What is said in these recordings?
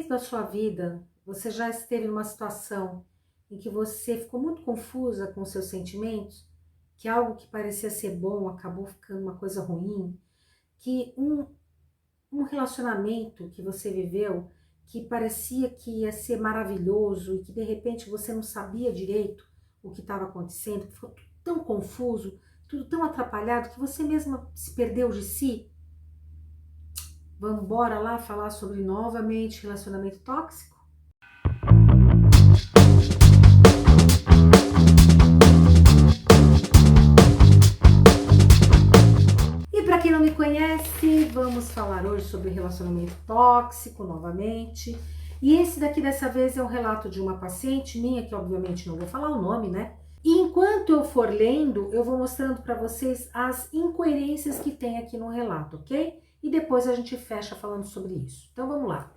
momento da sua vida você já esteve numa situação em que você ficou muito confusa com seus sentimentos, que algo que parecia ser bom acabou ficando uma coisa ruim, que um relacionamento que você viveu que parecia que ia ser maravilhoso e que de repente você não sabia direito o que estava acontecendo, que ficou tudo tão confuso, tudo tão atrapalhado que você mesma se perdeu de si? Vamos embora lá falar sobre novamente relacionamento tóxico? E para quem não me conhece, vamos falar hoje sobre relacionamento tóxico novamente. E esse daqui dessa vez é um relato de uma paciente minha, que obviamente não vou falar o nome, né? E enquanto eu for lendo, eu vou mostrando para vocês as incoerências que tem aqui no relato, ok? E depois a gente fecha falando sobre isso. Então vamos lá.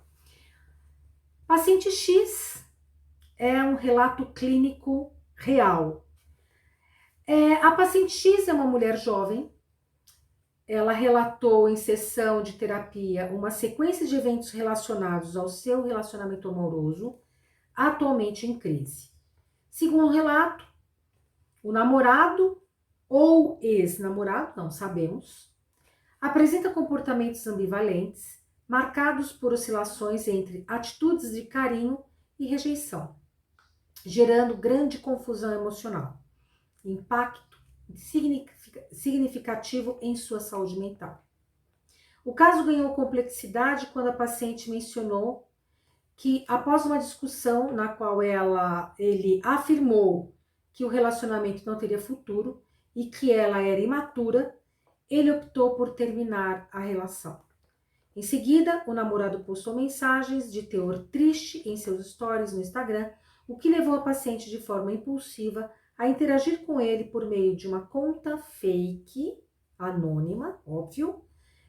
Paciente X é um relato clínico real. A paciente X é uma mulher jovem. Ela relatou em sessão de terapia uma sequência de eventos relacionados ao seu relacionamento amoroso, atualmente em crise. Segundo o relato, o namorado ou ex-namorado, não sabemos, apresenta comportamentos ambivalentes, marcados por oscilações entre atitudes de carinho e rejeição, gerando grande confusão emocional, impacto significativo em sua saúde mental. O caso ganhou complexidade quando a paciente mencionou que, após uma discussão na qual ele afirmou que o relacionamento não teria futuro e que ela era imatura, ele optou por terminar a relação. Em seguida, o namorado postou mensagens de teor triste em seus stories no Instagram, o que levou a paciente de forma impulsiva a interagir com ele por meio de uma conta fake, anônima, óbvio,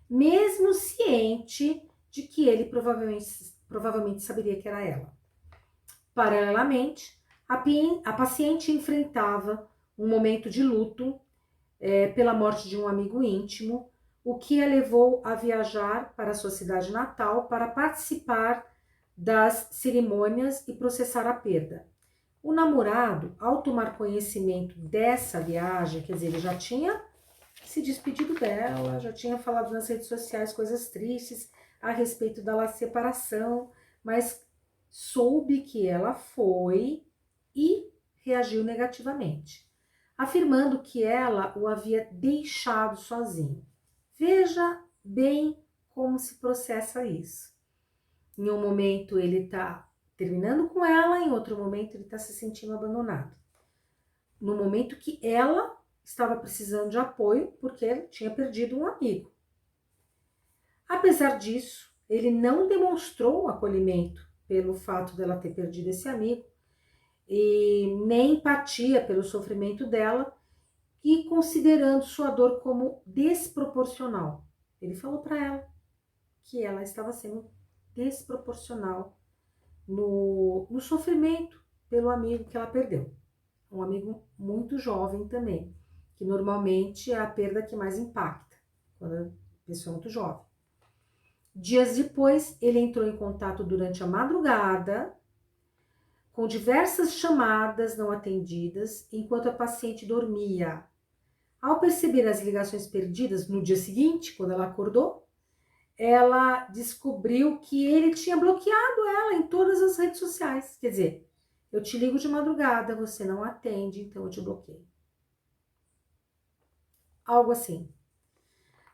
mesmo ciente de que ele provavelmente saberia que era ela. Paralelamente, a paciente enfrentava um momento de luto pela morte de um amigo íntimo, o que a levou a viajar para a sua cidade natal para participar das cerimônias e processar a perda. O namorado, ao tomar conhecimento dessa viagem, quer dizer, ele já tinha se despedido dela, já tinha falado nas redes sociais coisas tristes a respeito da separação, mas soube que ela foi e reagiu negativamente, afirmando que ela o havia deixado sozinho. Veja bem como se processa isso. Em um momento ele está terminando com ela, em outro momento ele está se sentindo abandonado. No momento que ela estava precisando de apoio porque ele tinha perdido um amigo. Apesar disso, ele não demonstrou acolhimento pelo fato dela ter perdido esse amigo e nem empatia pelo sofrimento dela e considerando sua dor como desproporcional. Ele falou para ela que ela estava sendo desproporcional no sofrimento pelo amigo que ela perdeu. Um amigo muito jovem também, que normalmente é a perda que mais impacta, quando a pessoa é muito jovem. Dias depois, ele entrou em contato durante a madrugada, com diversas chamadas não atendidas, enquanto a paciente dormia. Ao perceber as ligações perdidas no dia seguinte, quando ela acordou, ela descobriu que ele tinha bloqueado ela em todas as redes sociais. Quer dizer, eu te ligo de madrugada, você não atende, então eu te bloqueio. Algo assim.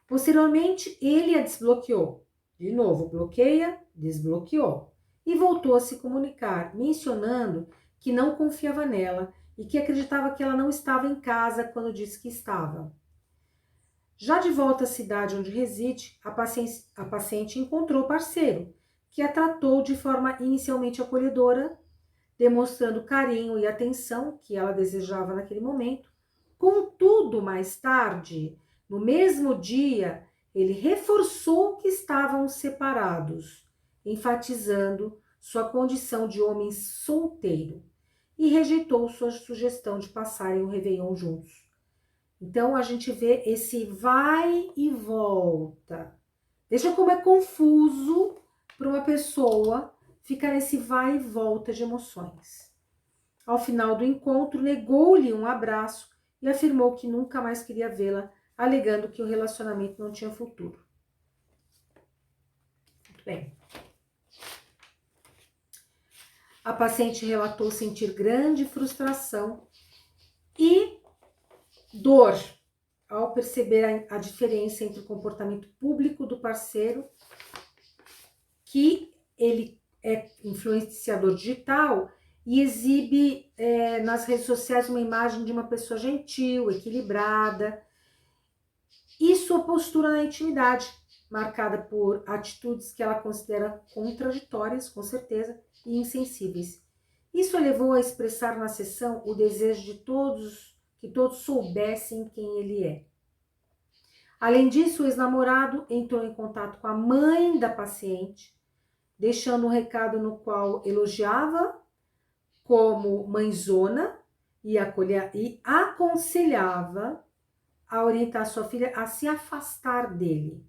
Posteriormente, ele a desbloqueou. De novo, bloqueia, desbloqueou. E voltou a se comunicar, mencionando que não confiava nela e que acreditava que ela não estava em casa quando disse que estava. Já de volta à cidade onde reside, a paciente encontrou o parceiro, que a tratou de forma inicialmente acolhedora, demonstrando carinho e atenção que ela desejava naquele momento. Contudo, mais tarde, no mesmo dia, ele reforçou que estavam separados, enfatizando sua condição de homem solteiro e rejeitou sua sugestão de passarem o Réveillon juntos. Então, a gente vê esse vai e volta. Veja como é confuso para uma pessoa fica nesse vai e volta de emoções. Ao final do encontro, negou-lhe um abraço e afirmou que nunca mais queria vê-la, alegando que o relacionamento não tinha futuro. Muito bem. A paciente relatou sentir grande frustração e dor ao perceber a diferença entre o comportamento público do parceiro, que ele é influenciador digital e exibe nas redes sociais uma imagem de uma pessoa gentil, equilibrada, e sua postura na intimidade, marcada por atitudes que ela considera contraditórias, com certeza, e insensíveis. Isso a levou a expressar na sessão o desejo de que todos soubessem quem ele é. Além disso, o ex-namorado entrou em contato com a mãe da paciente, deixando um recado no qual elogiava como mãezona e aconselhava a orientar sua filha a se afastar dele.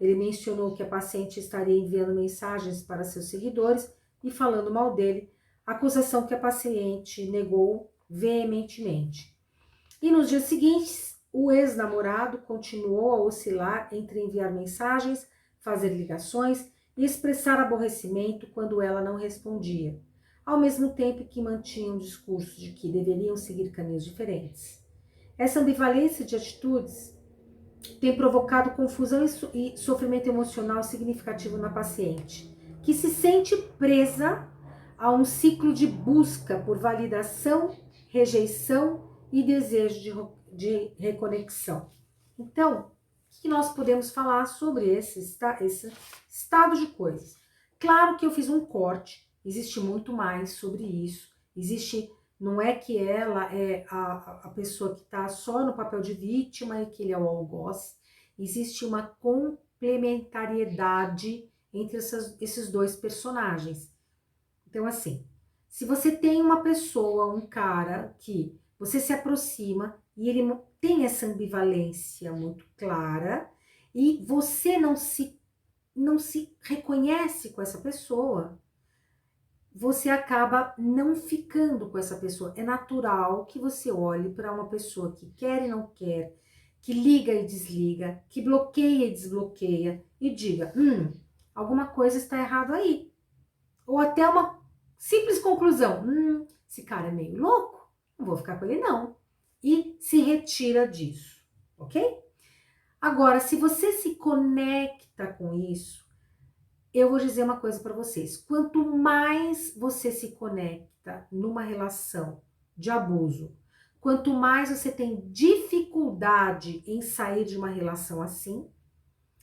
Ele mencionou que a paciente estaria enviando mensagens para seus seguidores e falando mal dele, acusação que a paciente negou veementemente. E nos dias seguintes, o ex-namorado continuou a oscilar entre enviar mensagens, fazer ligações e expressar aborrecimento quando ela não respondia, ao mesmo tempo que mantinha um discurso de que deveriam seguir caminhos diferentes. Essa ambivalência de atitudes tem provocado confusão e sofrimento emocional significativo na paciente, que se sente presa a um ciclo de busca por validação, rejeição e desejo de reconexão. Então, o que nós podemos falar sobre esse estado de coisas? Claro que eu fiz um corte, existe muito mais sobre isso, não é que ela é a pessoa que está só no papel de vítima e que ele é o algoz. Existe uma complementariedade entre esses dois personagens. Então, assim, se você tem uma pessoa, um cara que você se aproxima e ele tem essa ambivalência muito clara e você não se reconhece com essa pessoa, você acaba não ficando com essa pessoa. É natural que você olhe para uma pessoa que quer e não quer, que liga e desliga, que bloqueia e desbloqueia e diga, alguma coisa está errado aí. Ou até uma simples conclusão, esse cara é meio louco, não vou ficar com ele não. E se retira disso, ok? Agora, se você se conecta com isso, eu vou dizer uma coisa para vocês. Quanto mais você se conecta numa relação de abuso, quanto mais você tem dificuldade em sair de uma relação assim,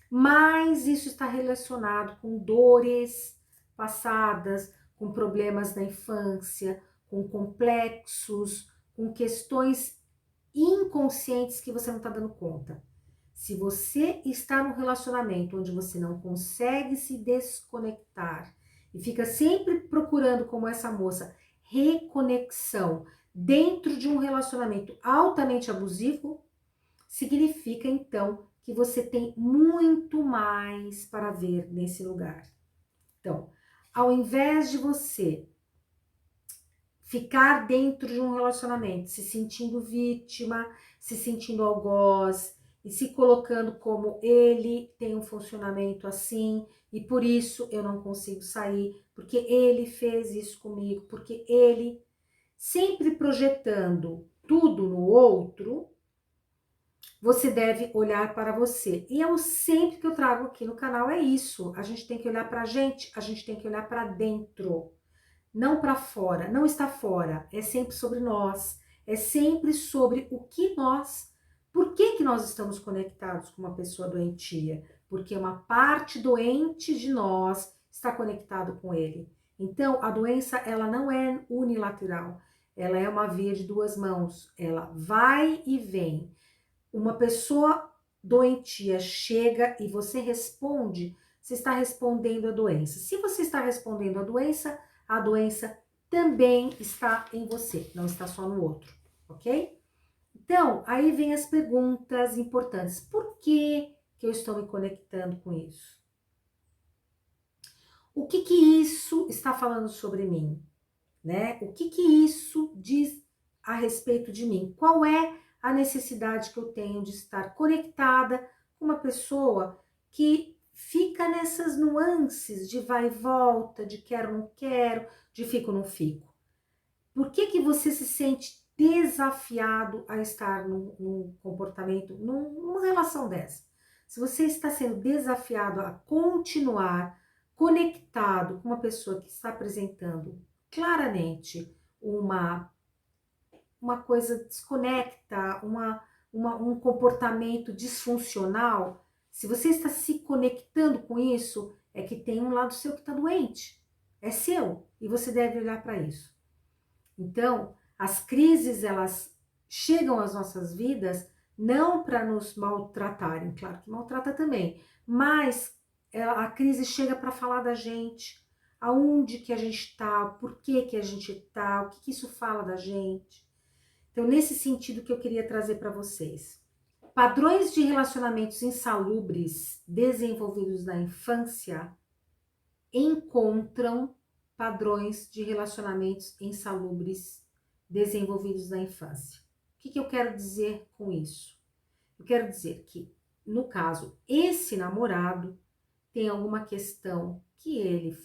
mais isso está relacionado com dores passadas, com problemas na infância, com complexos, com questões inconscientes que você não está dando conta. Se você está num relacionamento onde você não consegue se desconectar e fica sempre procurando, como essa moça, reconexão dentro de um relacionamento altamente abusivo, significa então que você tem muito mais para ver nesse lugar. Então, ao invés de você ficar dentro de um relacionamento, se sentindo vítima, se sentindo algoz, e se colocando como ele tem um funcionamento assim e por isso eu não consigo sair, porque ele fez isso comigo, porque ele sempre projetando tudo no outro, você deve olhar para você. E eu sempre que eu trago aqui no canal é isso, a gente tem que olhar para a gente tem que olhar para dentro, não para fora, não está fora, é sempre sobre nós, é sempre sobre o que nós. Por que nós estamos conectados com uma pessoa doentia? Porque uma parte doente de nós está conectado com ele. Então, a doença, ela não é unilateral. Ela é uma via de duas mãos. Ela vai e vem. Uma pessoa doentia chega e você responde, você está respondendo à doença. Se você está respondendo à doença também está em você, não está só no outro, ok? Então, aí vem as perguntas importantes. Por que eu estou me conectando com isso? O que que isso está falando sobre mim, né? O que que isso diz a respeito de mim? Qual é a necessidade que eu tenho de estar conectada com uma pessoa que fica nessas nuances de vai e volta, de quero, não quero, de fico, não fico? Por que que você se sente desafiado a estar num comportamento, numa relação dessa? Se você está sendo desafiado a continuar conectado com uma pessoa que está apresentando claramente uma coisa desconecta, um comportamento disfuncional, se você está se conectando com isso, é que tem um lado seu que está doente. É seu e você deve olhar para isso. Então, as crises, elas chegam às nossas vidas não para nos maltratarem, claro que maltrata também, mas a crise chega para falar da gente, aonde que a gente está, por que que a gente está, o que que isso fala da gente. Então, nesse sentido que eu queria trazer para vocês. Padrões de relacionamentos insalubres desenvolvidos na infância encontram padrões de relacionamentos insalubres desenvolvidos na infância. O que eu quero dizer com isso? Eu quero dizer que, no caso, esse namorado tem alguma questão que ele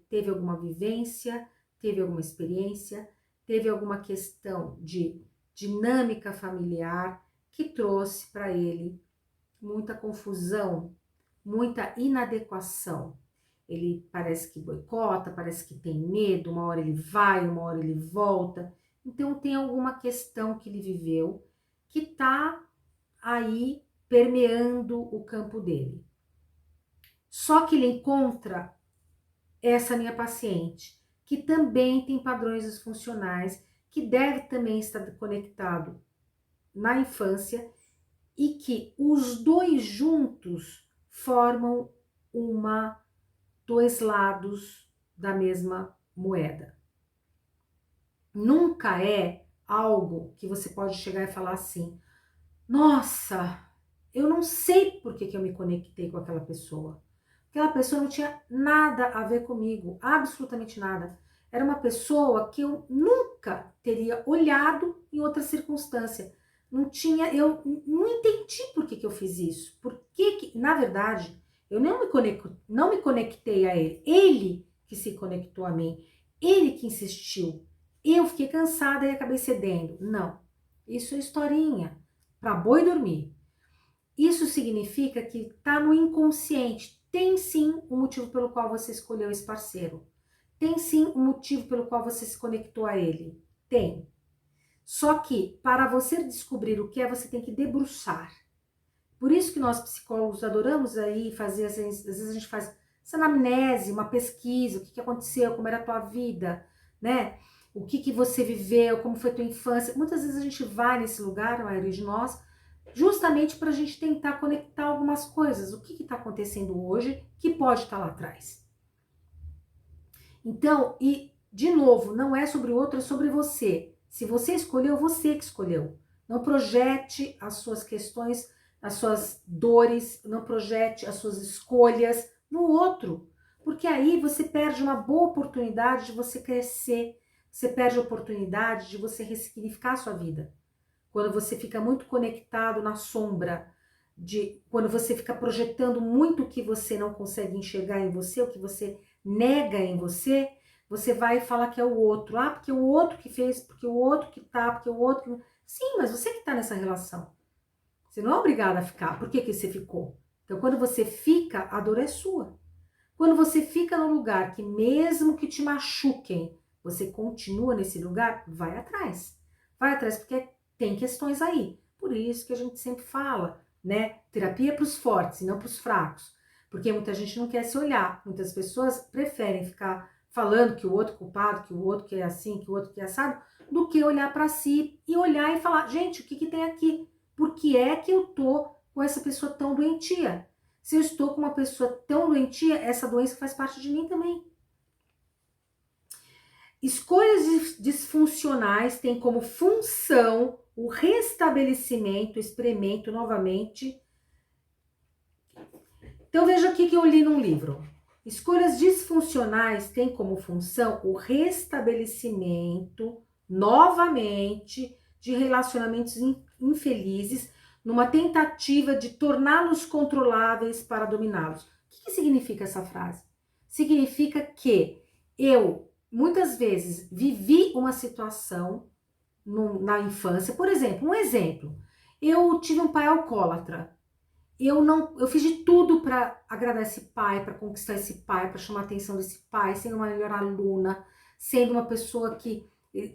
teve alguma vivência, teve alguma experiência, teve alguma questão de dinâmica familiar que trouxe para ele muita confusão, muita inadequação. Ele parece que boicota, parece que tem medo, uma hora ele vai, uma hora ele volta. Então tem alguma questão que ele viveu que está aí permeando o campo dele. Só que ele encontra essa minha paciente, que também tem padrões disfuncionais, que deve também estar conectado na infância e que os dois juntos formam dois lados da mesma moeda. Nunca é algo que você pode chegar e falar assim, nossa, eu não sei por que eu me conectei com aquela pessoa. Aquela pessoa não tinha nada a ver comigo, absolutamente nada. Era uma pessoa que eu nunca teria olhado em outra circunstância. Eu não entendi por que eu fiz isso. Na verdade, eu não me conectei a ele. Ele que se conectou a mim. Ele que insistiu. Eu fiquei cansada e acabei cedendo. Não. Isso é historinha para boi dormir. Isso significa que está no inconsciente. Tem sim um motivo pelo qual você escolheu esse parceiro. Tem sim um motivo pelo qual você se conectou a ele. Tem. Só que para você descobrir o que é, você tem que debruçar. Por isso que nós psicólogos adoramos aí fazer, às vezes a gente faz essa anamnese, uma pesquisa, o que aconteceu, como era a tua vida, né? O que você viveu, como foi a tua infância. Muitas vezes a gente vai nesse lugar, a maioria de nós, justamente para a gente tentar conectar algumas coisas. O que está acontecendo hoje que pode estar lá atrás. Então, e de novo, não é sobre o outro, é sobre você. Se você escolheu, você que escolheu. Não projete as suas questões, as suas dores, não projete as suas escolhas no outro. Porque aí você perde uma boa oportunidade de você crescer, você perde a oportunidade de você ressignificar a sua vida. Quando você fica muito conectado na sombra, quando você fica projetando muito o que você não consegue enxergar em você, o que você nega em você, você vai falar que é o outro. Ah, porque o outro que fez, porque o outro que tá, porque o outro que... Sim, mas você que tá nessa relação. Você não é obrigada a ficar. Por que você ficou? Então, quando você fica, a dor é sua. Quando você fica num lugar que mesmo que te machuquem, você continua nesse lugar, vai atrás. Vai atrás porque tem questões aí. Por isso que a gente sempre fala, né? Terapia para os fortes e não para os fracos. Porque muita gente não quer se olhar. Muitas pessoas preferem ficar falando que o outro é culpado, que o outro que é assim, que o outro que é assado, do que olhar para si e olhar e falar, gente, o que tem aqui? Por que é que eu tô com essa pessoa tão doentia? Se eu estou com uma pessoa tão doentia, essa doença faz parte de mim também. Escolhas disfuncionais têm como função o restabelecimento, experimento novamente. Então veja o que eu li num livro. Escolhas disfuncionais têm como função o restabelecimento, novamente, de relacionamentos infelizes, numa tentativa de torná-los controláveis para dominá-los. O que significa essa frase? Significa que eu, muitas vezes, vivi uma situação na infância, por exemplo, eu tive um pai alcoólatra. Eu fiz de tudo para agradar esse pai, para conquistar esse pai, para chamar a atenção desse pai, sendo uma melhor aluna, sendo uma pessoa que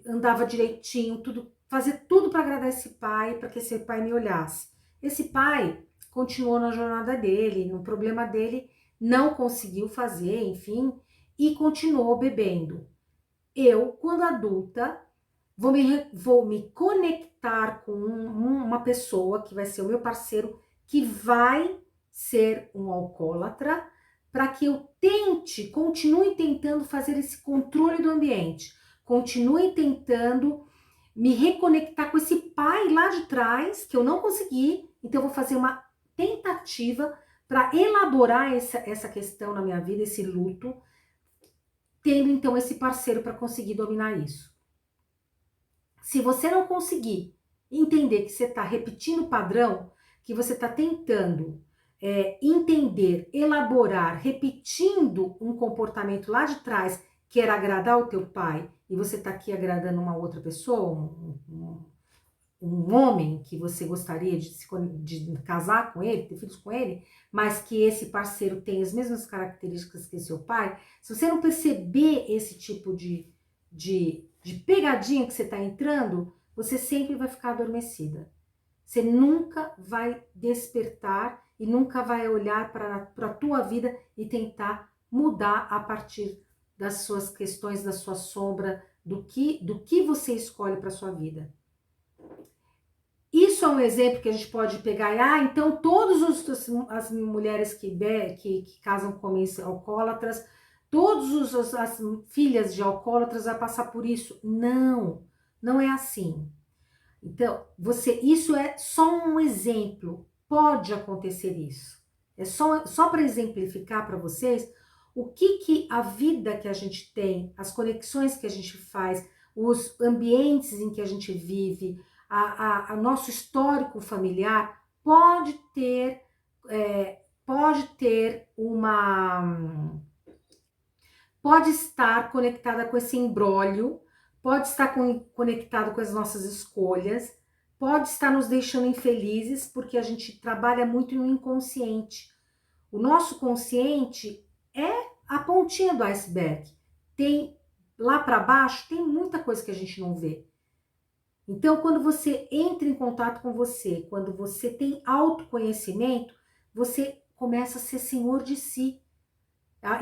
andava direitinho, fazer tudo para agradar esse pai, para que esse pai me olhasse. Esse pai continuou na jornada dele, no problema dele, não conseguiu fazer, enfim, e continuou bebendo. Eu, quando adulta, vou me conectar com uma pessoa que vai ser o meu parceiro, que vai ser um alcoólatra, para que eu continue tentando fazer esse controle do ambiente, continue tentando me reconectar com esse pai lá de trás, que eu não consegui, então eu vou fazer uma tentativa para elaborar essa questão na minha vida, esse luto, tendo então esse parceiro para conseguir dominar isso. Se você não conseguir entender que você está repetindo o padrão, que você está tentando entender, elaborar, repetindo um comportamento lá de trás, que era agradar o teu pai, e você está aqui agradando uma outra pessoa, um homem que você gostaria de casar com ele, ter filhos com ele, mas que esse parceiro tem as mesmas características que seu pai, se você não perceber esse tipo de pegadinha que você está entrando, você sempre vai ficar adormecida. Você nunca vai despertar e nunca vai olhar para a tua vida e tentar mudar a partir das suas questões, da sua sombra, do que você escolhe para sua vida. Isso é um exemplo que a gente pode pegar. Então todas as mulheres que casam com homens alcoólatras, todas as filhas de alcoólatras vão passar por isso. Não, não é assim. Então, isso é só um exemplo, pode acontecer isso. É só para exemplificar para vocês o que a vida que a gente tem, as conexões que a gente faz, os ambientes em que a gente vive, a nosso histórico familiar pode estar conectada com esse imbróglio, pode estar conectado com as nossas escolhas, pode estar nos deixando infelizes, porque a gente trabalha muito no inconsciente. O nosso consciente é a pontinha do iceberg. Tem lá para baixo, tem muita coisa que a gente não vê. Então, quando você entra em contato com você, quando você tem autoconhecimento, você começa a ser senhor de si.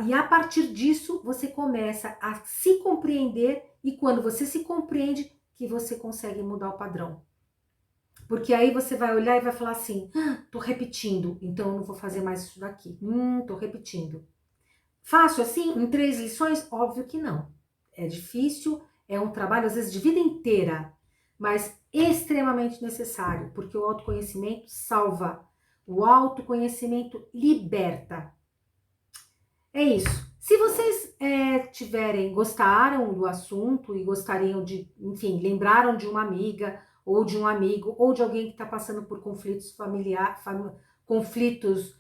E a partir disso, você começa a se compreender, e quando você se compreende, que você consegue mudar o padrão. Porque aí você vai olhar e vai falar assim, tô repetindo, então eu não vou fazer mais isso daqui. Tô repetindo. Fácil assim, em 3 lições? Óbvio que não. É difícil, é um trabalho às vezes de vida inteira, mas extremamente necessário, porque o autoconhecimento salva, o autoconhecimento liberta. É isso. Se vocês gostaram do assunto e gostariam de, enfim, lembraram de uma amiga ou de um amigo ou de alguém que está passando por conflitos familiares, conflitos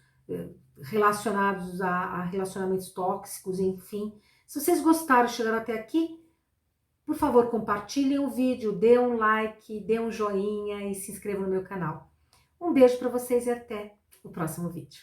relacionados a relacionamentos tóxicos, enfim. Se vocês gostaram, chegaram até aqui, por favor, compartilhem o vídeo, dê um like, dê um joinha e se inscrevam no meu canal. Um beijo para vocês e até o próximo vídeo.